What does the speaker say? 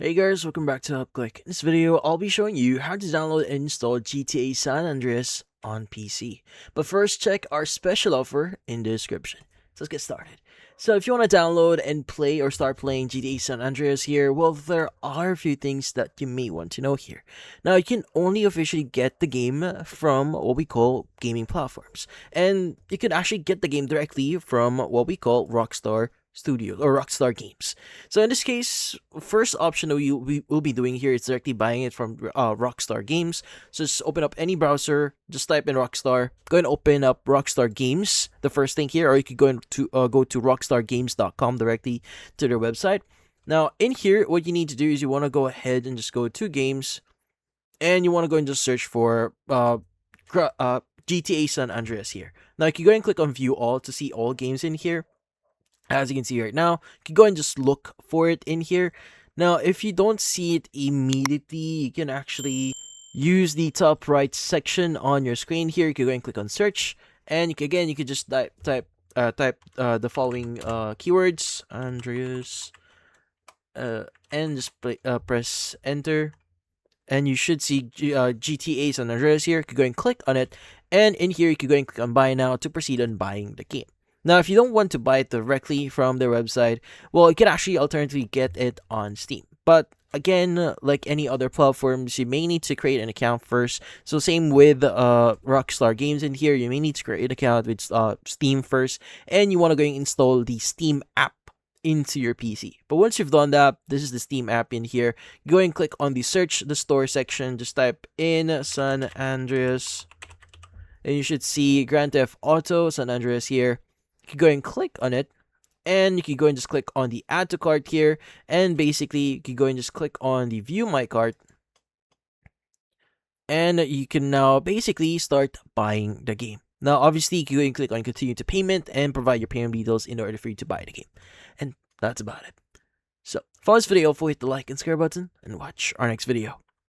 Hey guys, welcome back to UpClick. In this video, I'll be showing you how to download and install GTA San Andreas on PC. But first, check our special offer in the description. So let's get started. So if you want to download and play or start playing GTA San Andreas here, well, there are a few things that you may want to know here. Now, you can only officially get the game from what we call gaming platforms. And you can actually get the game directly from what we call Rockstar Studios or Rockstar Games. So in this case, first option that we will be doing here is directly buying it from Rockstar Games. So just open up any browser, just type in Rockstar, go and open up Rockstar Games, the first thing here, or you could go to rockstargames.com directly to their website. Now in here, what you need to do is you want to go ahead and just go to games, and you want to go and just search for GTA San Andreas here. Now you can go and click on View All to see all games in here. As you can see right now, you can go and just look for it in here. Now, if you don't see it immediately, you can actually use the top right section on your screen here. You can go and click on search, and you can just type the following keywords, Andreas, and just press enter, and you should see GTA San Andreas here. You can go and click on it, and in here you can go and click on buy now to proceed on buying the game. Now, if you don't want to buy it directly from their website, well, you can actually alternatively get it on Steam. But again, like any other platforms, you may need to create an account first. So same with Rockstar Games in here, you may need to create an account with Steam first, and you want to go and install the Steam app into your PC. But once you've done that, this is the Steam app in here. Go and click on the search the store section. Just type in San Andreas, and you should see Grand Theft Auto San Andreas here. You can go and click on it, and you can go and just click on the add to cart here, and basically you can go and just click on the view my cart, and you can now basically start buying the game. Now obviously you can go and click on continue to payment and provide your payment details in order for you to buy the game, and that's about it. So if you found this video helpful, hit the like and subscribe button and watch our next video.